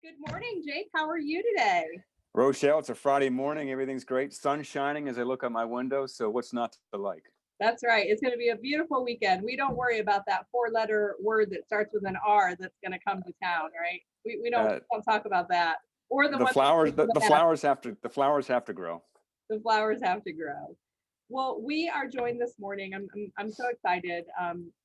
Good morning, Jake. How are you today? Rochelle, it's a Friday morning. Everything's great. Sun shining as I look out my window. So what's not to like? That's right. It's going to be a beautiful weekend. We don't worry about that four-letter word that starts with an R that's going to come to town, right? We don't talk about that. Or the flowers. The flowers have to. The flowers have to grow. The flowers have to grow. Well, we are joined this morning. I'm so excited.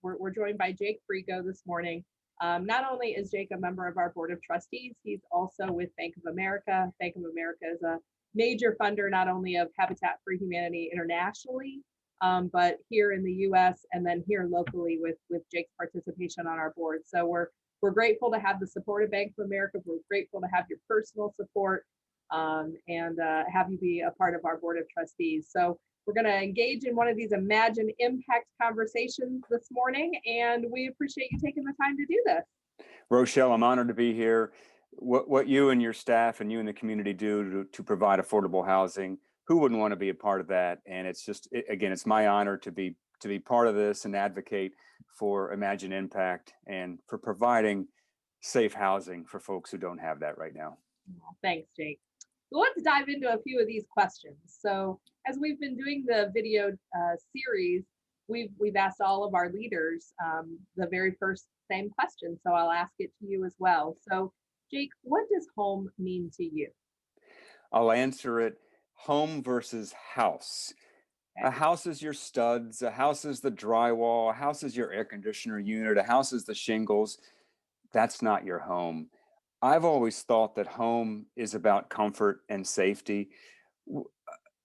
We're joined by Jake Frego this morning. Not only is Jake a member of our board of trustees, he's also with Bank of America. Bank of America is a major funder, not only of Habitat for Humanity internationally, but here in the U.S. and then here locally with Jake's participation on our board. So we're grateful to have the support of Bank of America. We're grateful to have your personal support and have you be a part of our board of trustees. So we're going to engage in one of these Imagine Impact conversations this morning, and we appreciate you taking the time to do this. Rochelle, I'm honored to be here. What you and your staff and you and the community do to provide affordable housing, who wouldn't want to be a part of that? And it's just, again, it's my honor to be part of this and advocate for Imagine Impact and for providing safe housing for folks who don't have that right now. Thanks, Jake. So let's dive into a few of these questions. So as we've been doing the video series, we've asked all of our leaders the very first same question. So I'll ask it to you as well. So Jake, what does home mean to you? I'll answer it home versus house. Okay. A house is your studs, a house is the drywall, a house is your air conditioner unit, a house is the shingles. That's not your home. I've always thought that home is about comfort and safety.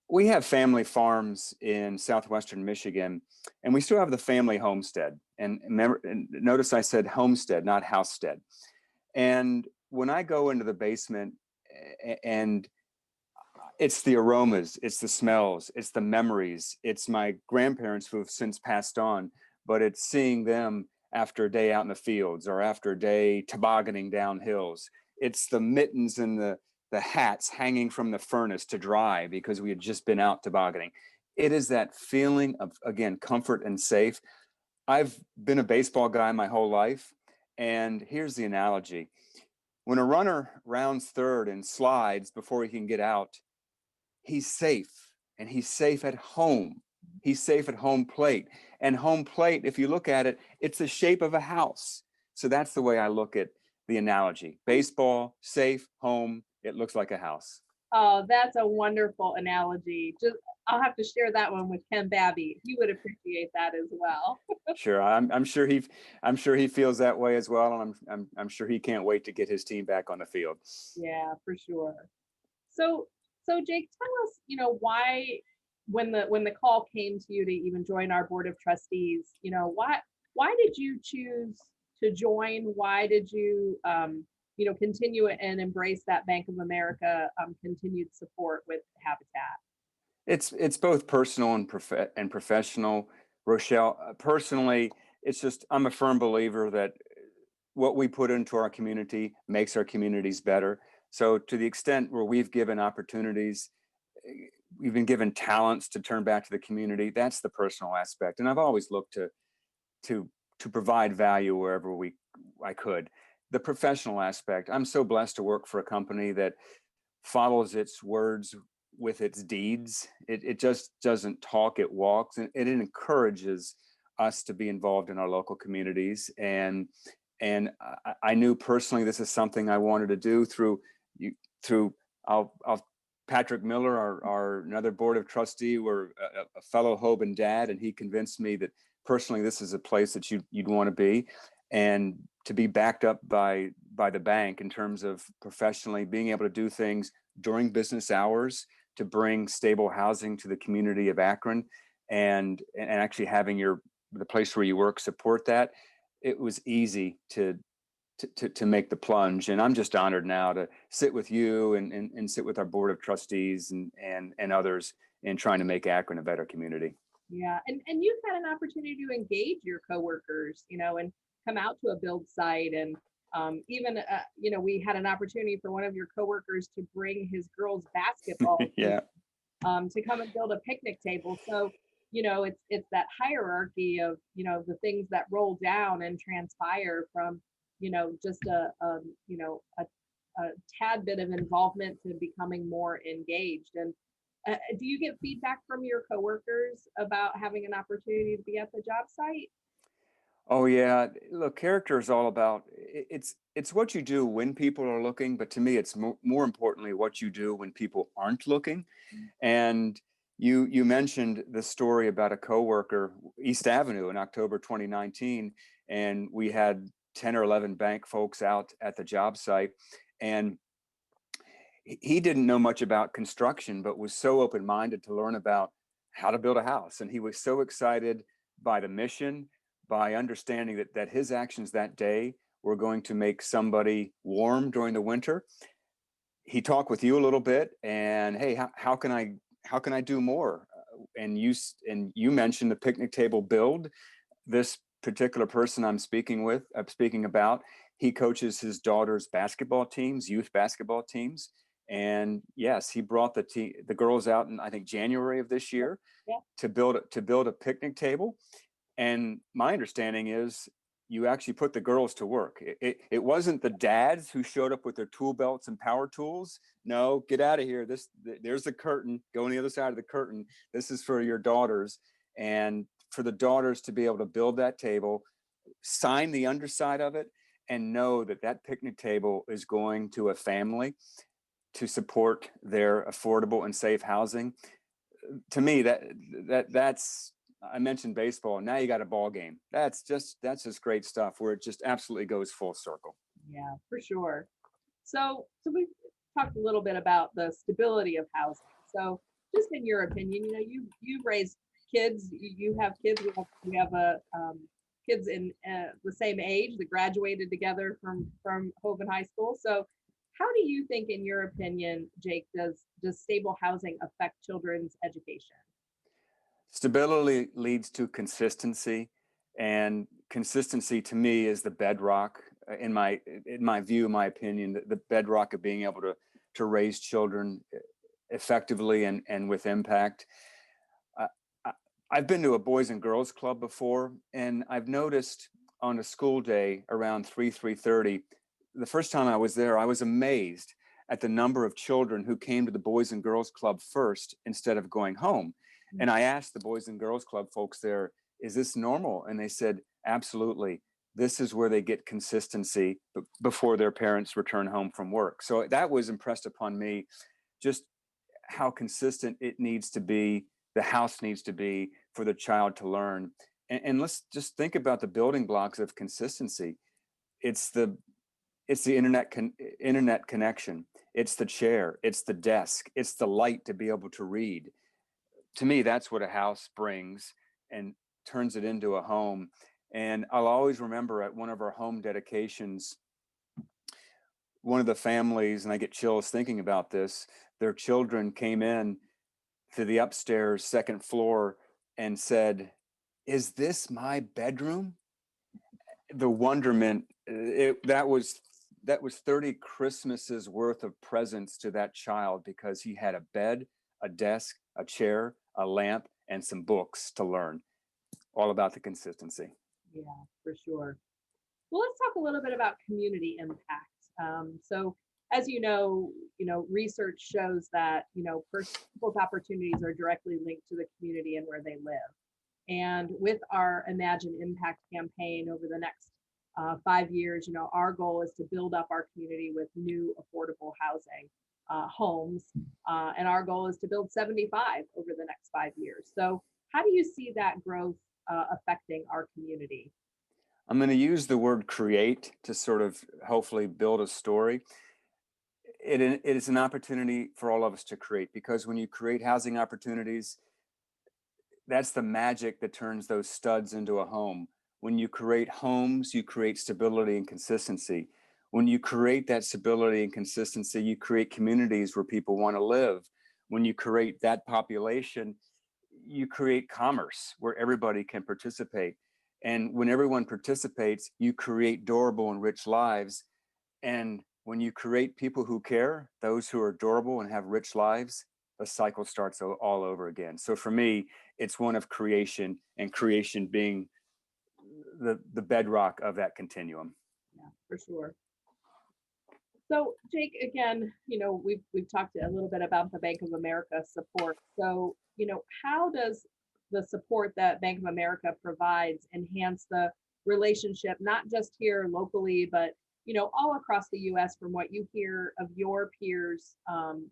We have family farms in southwestern Michigan, and we still have the family homestead. And notice I said homestead, not housestead. And when I go into the basement, and it's the aromas, it's the smells, it's the memories, it's my grandparents who have since passed on, but it's seeing them after a day out in the fields or after a day tobogganing down hills. It's the mittens and the hats hanging from the furnace to dry because we had just been out tobogganing. It is that feeling of, again, comfort and safe. I've been a baseball guy my whole life. And here's the analogy. When a runner rounds third and slides before he can get out, he's safe, and he's safe at home. He's safe at home plate. And home plate, if you look at it, it's the shape of a house. So that's the way I look at the analogy. Baseball, safe, home, it looks like a house. Oh, that's a wonderful analogy. I'll have to share that one with Ken Babby. He would appreciate that as well. Sure, I'm sure he feels that way as well, and I'm sure he can't wait to get his team back on the field. Yeah, for sure. So Jake, tell us, why when the call came to you to even join our board of trustees, why did you choose to join? Why did you continue and embrace that Bank of America continued support with Habitat? It's both personal and professional, Rochelle. Personally, it's just I'm a firm believer that what we put into our community makes our communities better. So to the extent where we've given opportunities, we've been given talents to turn back to the community, that's the personal aspect. And I've always looked to provide value wherever I could. The professional aspect, I'm so blessed to work for a company that follows its words with its deeds. It just doesn't talk, it walks, and it encourages us to be involved in our local communities. And I knew personally this is something I wanted to do through Patrick Miller, our another board of trustee, we're a fellow Hoban dad, and he convinced me that personally this is a place that you'd want to be, and to be backed up by the bank in terms of professionally being able to do things during business hours to bring stable housing to the community of Akron, and actually having the place where you work support that. It was easy to make the plunge, and I'm just honored now to sit with you and sit with our board of trustees and others in trying to make Akron a better community. Yeah, and you've had an opportunity to engage your coworkers, and come out to a build site, and even we had an opportunity for one of your coworkers to bring his girls basketball yeah. To come and build a picnic table. So it's that hierarchy of the things that roll down and transpire from just a tad bit of involvement to becoming more engaged. And do you get feedback from your coworkers about having an opportunity to be at the job site? Oh yeah, look, character is all about it's what you do when people are looking, but to me, it's more importantly what you do when people aren't looking. And you mentioned the story about a coworker, East Avenue, in October 2019, and we had 10 or 11 bank folks out at the job site, and he didn't know much about construction, but was so open-minded to learn about how to build a house. And he was so excited by the mission, by understanding that his actions that day were going to make somebody warm during the winter. He talked with you a little bit, and hey, how can I do more? And you mentioned the picnic table build. This particular person I'm speaking about, he coaches his daughter's basketball teams, youth basketball teams. And yes, he brought the girls out in, I think, January of this year Yeah. to build a picnic table. And my understanding is you actually put the girls to work. It wasn't the dads who showed up with their tool belts and power tools. No, get out of here. There's the curtain. Go on the other side of the curtain. This is for your daughters. And for the daughters to be able to build that table, sign the underside of it, and know that that picnic table is going to a family to support their affordable and safe housing. To me, that's, I mentioned baseball. Now you got a ball game. That's just great stuff where it just absolutely goes full circle. Yeah, for sure. So we talked a little bit about the stability of housing. So just in your opinion, you raised kids, you have kids, we have a kids in the same age that graduated together from Hovind High School. So how do you think, in your opinion, Jake, does stable housing affect children's education? Stability leads to consistency, and consistency to me is the bedrock, in my view, my opinion, the bedrock of being able to raise children effectively and with impact. I, I- I've been to a boys and girls club before, and I've noticed on a school day around 3:30, the first time I was there, I was amazed at the number of children who came to the boys and girls club first instead of going home. And I asked the boys and girls club folks there, is this normal? And they said, absolutely. This is where they get consistency before their parents return home from work. So that was impressed upon me, just how consistent it needs to be, the house needs to be for the child to learn. And let's just think about the building blocks of consistency. It's the internet connection. It's the chair. It's the desk. It's the light to be able to read. To me, that's what a house brings and turns it into a home. And I'll always remember at one of our home dedications, one of the families, and I get chills thinking about this, their children came in to the upstairs second floor and said, "Is this my bedroom?" The wonderment, that was 30 Christmases worth of presents to that child, because he had a bed, a desk, a chair, a lamp, and some books to learn. All about the consistency. Yeah, for sure. Well, let's talk a little bit about community impact. So, as research shows that people's opportunities are directly linked to the community and where they live. And with our Imagine Impact campaign over the next 5 years, our goal is to build up our community with new affordable housing homes, and our goal is to build 75 over the next 5 years. So, how do you see that growth affecting our community? I'm going to use the word create to sort of hopefully build a story. It is an opportunity for all of us to create, because when you create housing opportunities, that's the magic that turns those studs into a home. When you create homes, you create stability and consistency. When you create that stability and consistency, you create communities where people want to live. When you create that population, you create commerce where everybody can participate. And when everyone participates, you create durable and rich lives. And when you create people who care, those who are durable and have rich lives, the cycle starts all over again. So for me, it's one of creation, and creation being the bedrock of that continuum. Yeah, for sure. So Jake, again, we've talked a little bit about the Bank of America support. So, how does the support that Bank of America provides enhance the relationship, not just here locally, but all across the U.S. from what you hear of your peers,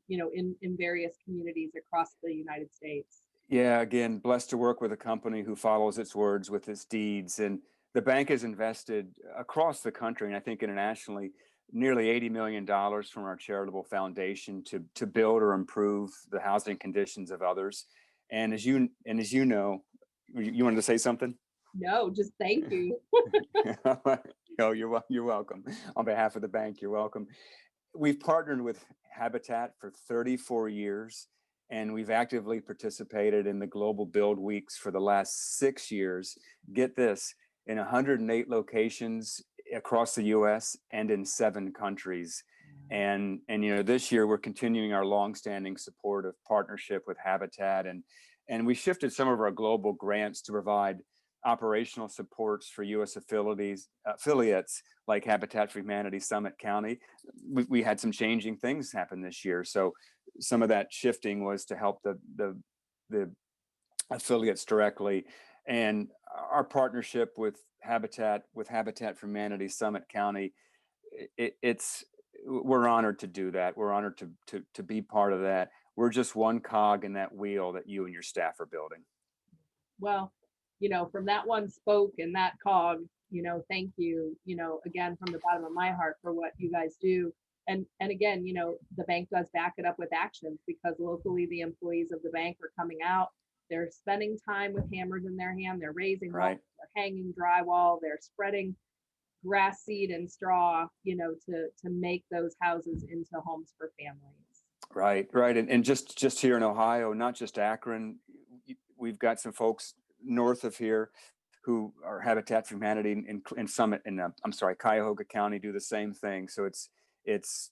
in various communities across the United States? Yeah, again, blessed to work with a company who follows its words with its deeds. And the bank has invested across the country, and I think internationally, nearly $80 million from our charitable foundation to build or improve the housing conditions of others. And as you know, you wanted to say something? No, just thank you. Oh, you're welcome. On behalf of the bank, you're welcome. We've partnered with Habitat for 34 years, and we've actively participated in the Global Build Weeks for the last 6 years. Get this, in 108 locations across the US and in 7 countries. And this year we're continuing our longstanding support of partnership with Habitat, and we shifted some of our global grants to provide operational supports for US affiliates like Habitat for Humanity Summit County. We had some changing things happen this year. So some of that shifting was to help the affiliates directly. And our partnership with Habitat for Humanity Summit County, we're honored to do that. We're honored to be part of that. We're just one cog in that wheel that you and your staff are building. Well, from that one spoke and that cog, thank you, again, from the bottom of my heart for what you guys do. And again, the bank does back it up with actions, because locally the employees of the bank are coming out. They're spending time with hammers in their hand. They're raising Right. walls, they're hanging drywall, they're spreading grass seed and straw, to make those houses into homes for families. Right. And just here in Ohio, not just Akron, we've got some folks north of here who are Habitat for Humanity in Summit, and Cuyahoga County do the same thing. So it's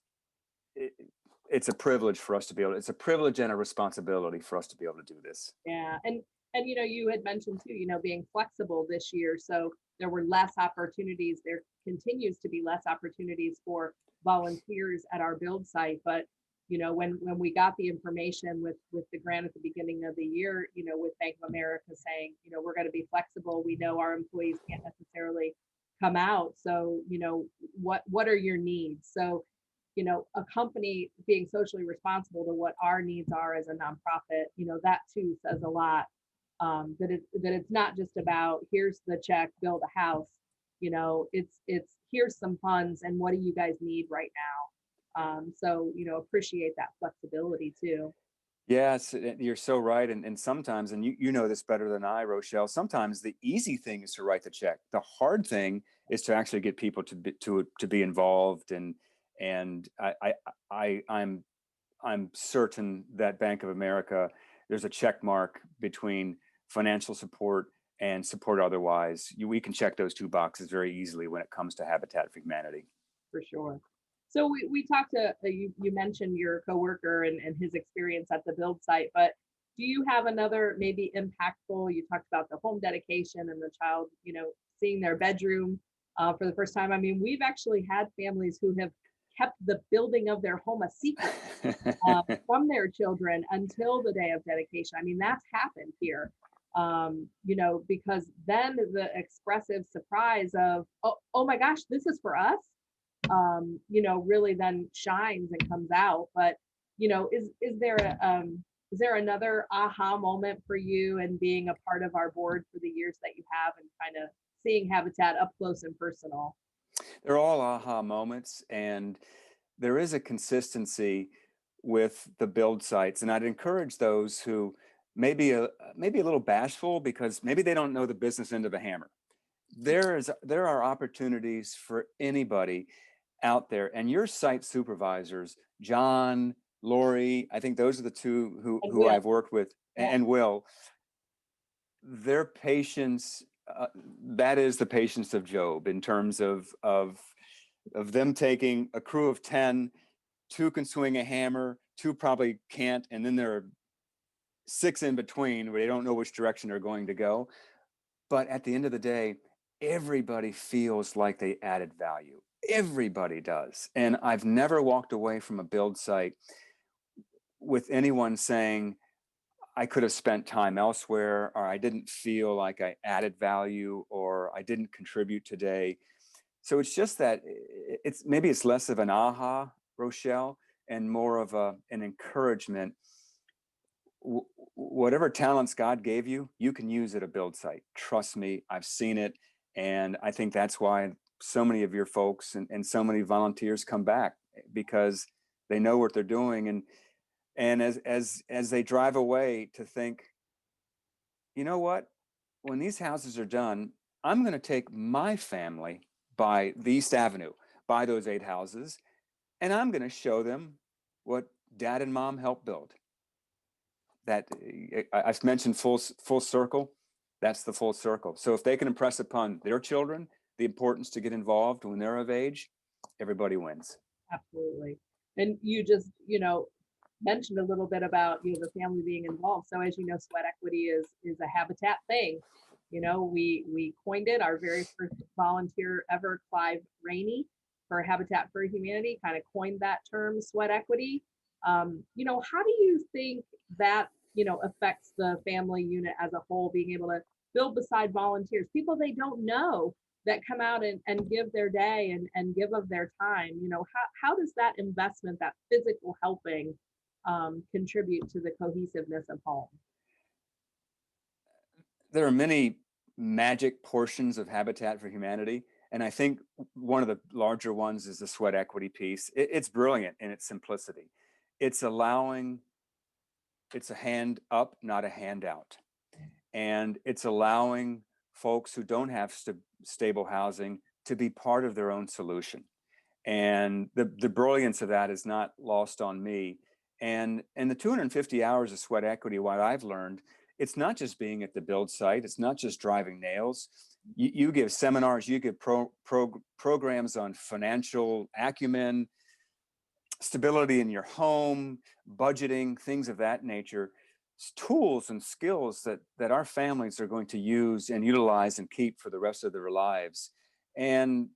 a privilege for us to be able. It's a privilege and a responsibility for us to be able to do this. Yeah, and you had mentioned too, being flexible this year, so there were less opportunities. There continues to be less opportunities for volunteers at our build site, but when we got the information with the grant at the beginning of the year, with Bank of America saying, we're going to be flexible. We know our employees can't necessarily come out, so what are your needs? So a company being socially responsible to what our needs are as a nonprofit, that too says a lot. That it's not just about here's the check, build a house. It's here's some funds, and what do you guys need right now? So appreciate that flexibility too. Yes, you're so right. And sometimes, and you know this better than I, Rochelle, sometimes the easy thing is to write the check. The hard thing is to actually get people to be involved. And I'm certain that Bank of America, there's a check mark between financial support and support otherwise. We can check those two boxes very easily when it comes to Habitat for Humanity. For sure. So we talked to you mentioned your coworker and his experience at the build site, but do you have another maybe impactful? You talked about the home dedication and the child, seeing their bedroom for the first time. I mean, we've actually had families who have kept the building of their home a secret from their children until the day of dedication. I mean, that's happened here. Because then the expressive surprise of, oh my gosh, this is for us, really then shines and comes out. But, is there another aha moment for you and being a part of our board for the years that you have and kind of seeing Habitat up close and personal? They're all aha moments, and there is a consistency with the build sites. And I'd encourage those who maybe a little bashful because maybe they don't know the business end of a hammer. There are opportunities for anybody out there, and your site supervisors, John, Lori, I think those are the two who I've worked with, and Will. Their patience, that is the patience of Job in terms of them taking a crew of 10. 2 can swing a hammer, 2 probably can't, and then there are 6 in between where they don't know which direction they're going to go. But at the end of the day, everybody feels like they added value. Everybody does. And I've never walked away from a build site with anyone saying, I could have spent time elsewhere, or I didn't feel like I added value, or I didn't contribute today. So it's just that it's less of an aha, Rochelle, and more of an encouragement. Whatever talents God gave you, you can use at a build site. Trust me, I've seen it. And I think that's why so many of your folks and so many volunteers come back, because they know what they're doing. And as they drive away, to think, you know what, when these houses are done, I'm going to take my family by the East Avenue, by those 8 houses, and I'm going to show them what dad and mom helped build. That I've mentioned full circle. That's the full circle. So if they can impress upon their children the importance to get involved when they're of age, everybody wins. Absolutely. And you just, mentioned a little bit about, the family being involved. So as you know, sweat equity is a Habitat thing. We coined it. Our very first volunteer ever, Clive Rainey, for Habitat for Humanity, kind of coined that term, sweat equity. How do you think that, affects the family unit as a whole, being able to build beside volunteers, people they don't know, that come out and give their day and give of their time? How does that investment, that physical helping, contribute to the cohesiveness of home? There are many magic portions of Habitat for Humanity. And I think one of the larger ones is the sweat equity piece. It's brilliant in its simplicity. It's a hand up, not a handout. And it's allowing folks who don't have stable housing to be part of their own solution. And the brilliance of that is not lost on me. And the 250 hours of sweat equity, what I've learned, it's not just being at the build site. It's not just driving nails. You give seminars, you give programs on financial acumen, stability in your home, budgeting, things of that nature, tools and skills that our families are going to use and utilize and keep for the rest of their lives. And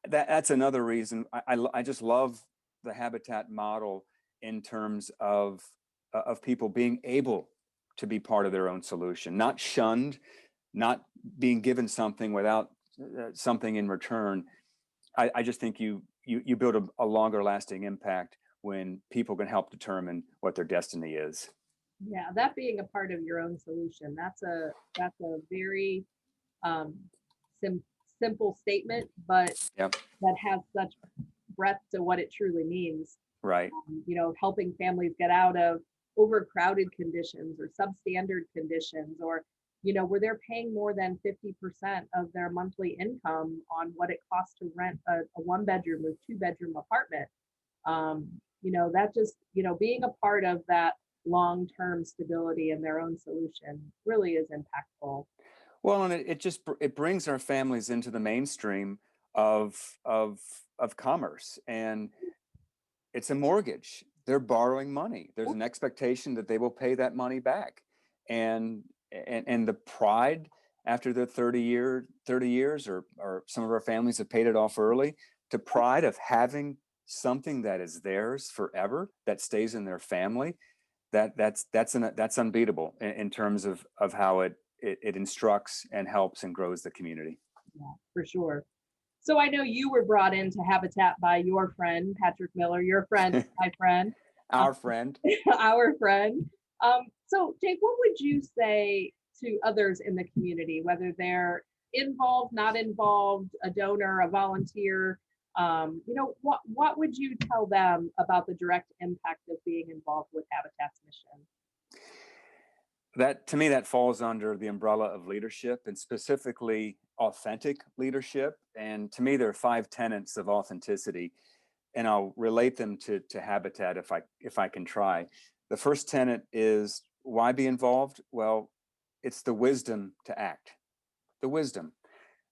that's another reason I just love the Habitat model, in terms of people being able to be part of their own solution, not shunned, not being given something without something in return. I just think you build a longer lasting impact when people can help determine what their destiny is. Yeah, that being a part of your own solution, that's a very simple statement, but Yep. that has such breadth to what it truly means. Right. Helping families get out of overcrowded conditions or substandard conditions, or where they're paying more than 50% of their monthly income on what it costs to rent a 1-bedroom or 2-bedroom apartment. That just, being a part of that long-term stability in their own solution really is impactful. Well, and it brings our families into the mainstream of commerce, and it's a mortgage. They're borrowing money. There's an expectation that they will pay that money back, and the pride after the 30 years, or some of our families have paid it off early, to pride of having something that is theirs forever, that stays in their family. That's unbeatable in terms of how it instructs and helps and grows the community. Yeah, for sure. So I know you were brought into Habitat by your friend, Patrick Miller, your friend, my friend. Our friend. Our friend. So Jake, what would you say to others in the community, whether they're involved, not involved, a donor, a volunteer? What would you tell them about the direct impact of being involved with Habitat's mission? That, to me, that falls under the umbrella of leadership, and specifically authentic leadership. And to me, there are 5 tenets of authenticity, and I'll relate them to Habitat if I can try. The first tenet is, why be involved? Well, it's the wisdom to act, the wisdom,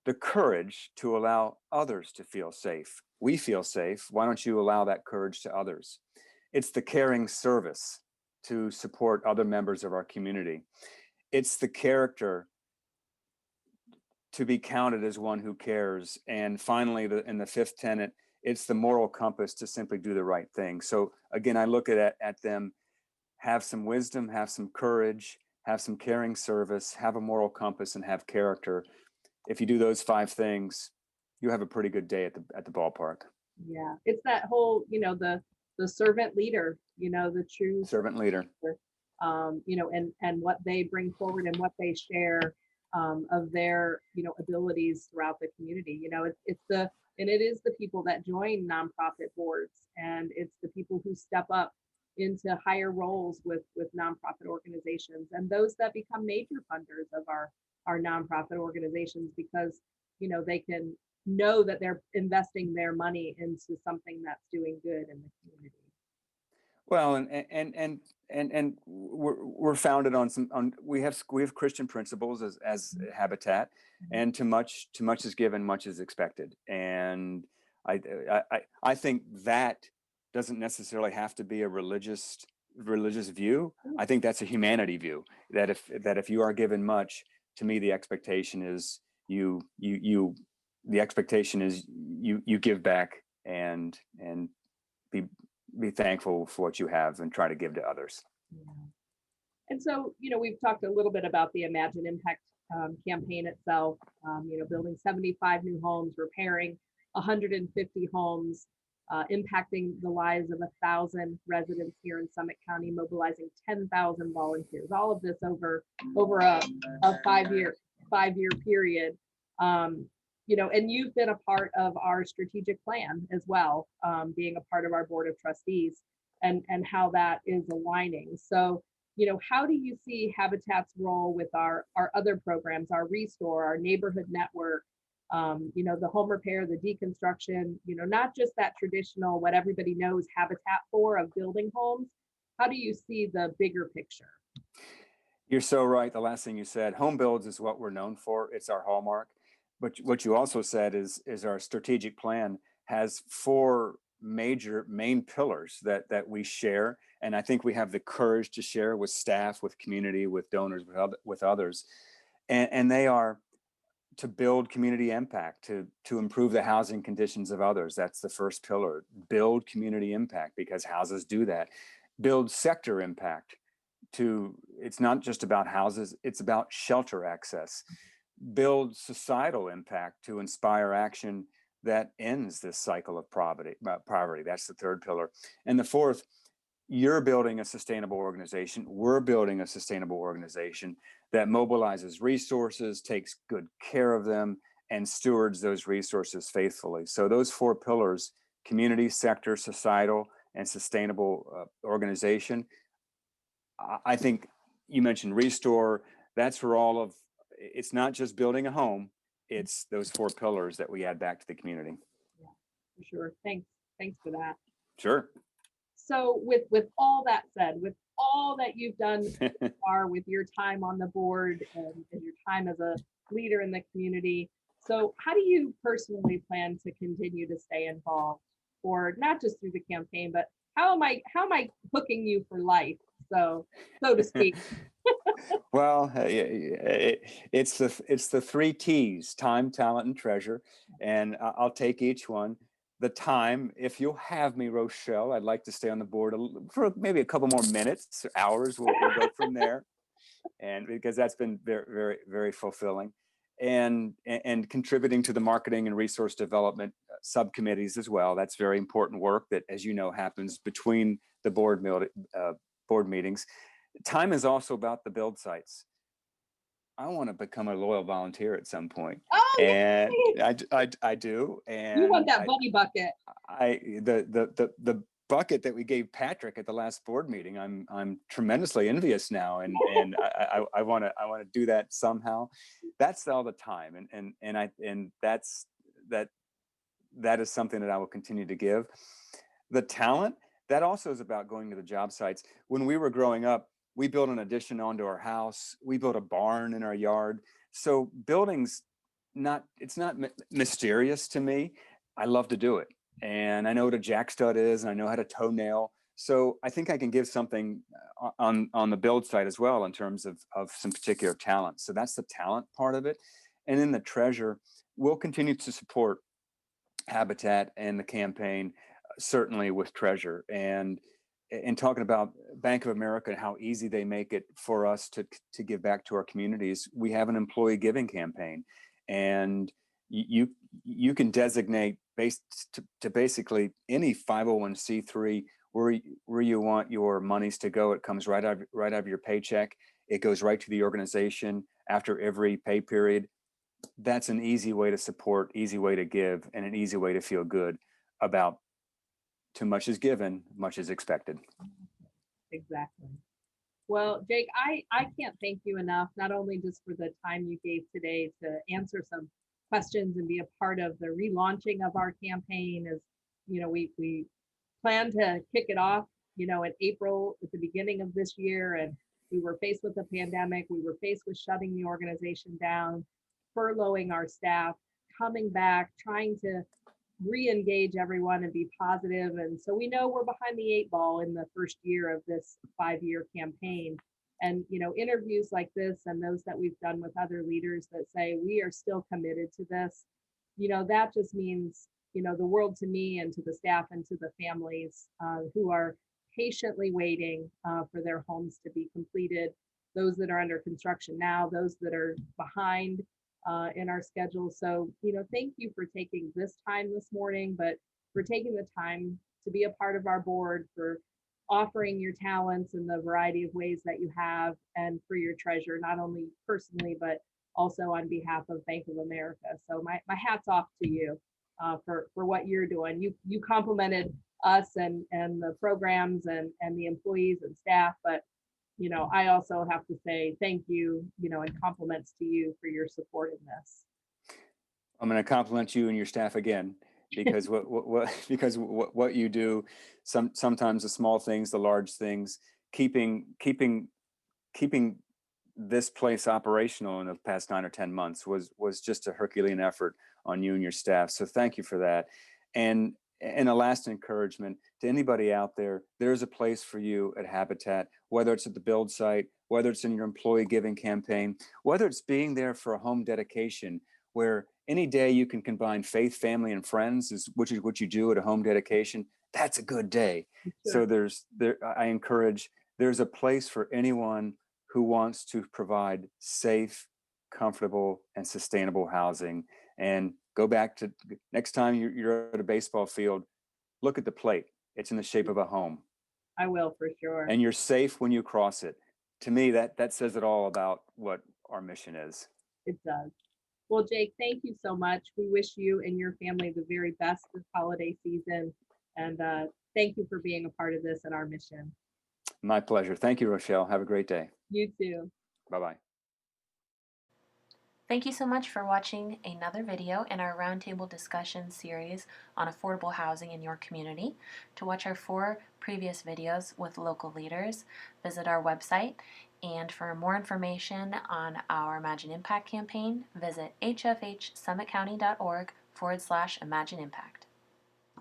the courage to allow others to feel safe. We feel safe. Why don't you allow that courage to others? It's the caring service to support other members of our community. It's the character to be counted as one who cares. And finally, in the fifth tenet, it's the moral compass to simply do the right thing. So again, I look at them, have some wisdom, have some courage, have some caring service, have a moral compass, and have character. If you do those 5 things, you have a pretty good day at the ballpark. Yeah, it's that whole, the servant leader, the true servant leader, and what they bring forward and what they share of their, abilities throughout the community. It is the people that join nonprofit boards, and it's the people who step up into higher roles with nonprofit organizations, and those that become major funders of our nonprofit organizations, because they can know that they're investing their money into something that's doing good in the community. Well, and we're founded on we have Christian principles as Habitat, and to much is given, much is expected, and I think that doesn't necessarily have to be a religious view. I think that's a humanity view, that if you are given much, to me the expectation is you give back and be thankful for what you have and try to give to others. Yeah. And so, we've talked a little bit about the Imagine Impact campaign itself, building 75 new homes, repairing 150 homes, impacting the lives of 1,000 residents here in Summit County, mobilizing 10,000 volunteers, all of this over a five-year period. And you've been a part of our strategic plan as well, being a part of our board of trustees, and how that is aligning. So, how do you see Habitat's role with our other programs, our Restore, our neighborhood network, the home repair, the deconstruction, not just that traditional, what everybody knows Habitat for, of building homes? How do you see the bigger picture? You're so right. The last thing you said, home builds is what we're known for. It's our hallmark. But what you also said is our strategic plan has 4 main pillars that we share. And I think we have the courage to share with staff, with community, with donors, with others. And they are to build community impact, to improve the housing conditions of others. That's the first pillar. Build community impact, because houses do that. Build sector impact. It's not just about houses, it's about shelter access. Build societal impact, to inspire action that ends this cycle of poverty. That's the third pillar. And the fourth, you're building a sustainable organization. We're building a sustainable organization that mobilizes resources, takes good care of them, and stewards those resources faithfully. So those 4 pillars, community, sector, societal, and sustainable organization. I think you mentioned Restore. That's for it's not just building a home, it's those 4 pillars that we add back to the community. Yeah, for sure. Thanks for that. Sure. So with all that said, with all that you've done so far, with your time on the board and your time as a leader in the community, so how do you personally plan to continue to stay involved, or not just through the campaign, but how am I hooking you for life, so to speak? Well, it's the 3 T's: time, talent, and treasure. And I'll take each one. The time, if you'll have me, Rochelle, I'd like to stay on the board for maybe a couple more minutes, hours. We'll go from there, and because that's been very, very, very fulfilling, and contributing to the marketing and resource development subcommittees as well. That's very important work that, as you know, happens between the board meetings. Time is also about the build sites. I want to become a loyal volunteer at some point. Oh, and yay! I do. And you want that buddy bucket? The bucket that we gave Patrick at the last board meeting, I'm tremendously envious now, and I want to do that somehow. That's all the time, and that is something that I will continue to give. The talent, that also is about going to the job sites. When we were growing up, we built an addition onto our house. We built a barn in our yard. So building's it's not mysterious to me. I love to do it. And I know what a jack stud is, and I know how to toe nail. So I think I can give something on the build site as well, in terms of some particular talent. So that's the talent part of it. And then the treasurer will continue to support Habitat and the campaign, certainly with treasure. And talking about Bank of America and how easy they make it for us to give back to our communities, we have an employee giving campaign, and you can designate based to basically any 501c3 where you want your monies to go. It comes right out of your paycheck. It goes right to the organization after every pay period. That's an easy way to support, easy way to give, and an easy way to feel good about too much is given, much is expected. Exactly. Well, Jake, I can't thank you enough, not only just for the time you gave today to answer some questions and be a part of the relaunching of our campaign. As you know, we plan to kick it off, in April at the beginning of this year, and we were faced with a pandemic. We were faced with shutting the organization down, furloughing our staff, coming back, trying to re-engage everyone and be positive. And so we know we're behind the 8 ball in the first year of this 5-year campaign. And interviews like this and those that we've done with other leaders that say we are still committed to this, that just means the world to me and to the staff and to the families who are patiently waiting for their homes to be completed, those that are under construction now, those that are behind in our schedule. So, thank you for taking this time this morning, but for taking the time to be a part of our board, for offering your talents in the variety of ways that you have, and for your treasure, not only personally, but also on behalf of Bank of America. So my hat's off to you for what you're doing. You complimented us and the programs and the employees and staff, but I also have to say thank you, and compliments to you for your support in this. I'm going to compliment you and your staff again, because what you do, sometimes the small things, the large things, keeping this place operational in the past 9 or 10 months was just a Herculean effort on you and your staff. So thank you for that. And a last encouragement to anybody out there, there's a place for you at Habitat, whether it's at the build site, whether it's in your employee giving campaign, whether it's being there for a home dedication, where any day you can combine faith, family, and friends, which is what you do at a home dedication. That's a good day. Sure. So I encourage, there's a place for anyone who wants to provide safe, comfortable, and sustainable housing. And go back to next time you're at a baseball field, look at the plate. It's in the shape of a home. I will, for sure. And you're safe when you cross it. To me, that says it all about what our mission is. It does. Well, Jake, thank you so much. We wish you and your family the very best this holiday season. And thank you for being a part of this and our mission. My pleasure. Thank you, Rochelle. Have a great day. You too. Bye-bye. Thank you so much for watching another video in our roundtable discussion series on affordable housing in your community. To watch our 4 previous videos with local leaders, visit our website. And for more information on our Imagine Impact campaign, visit hfhsummitcounty.org/Imagine Impact.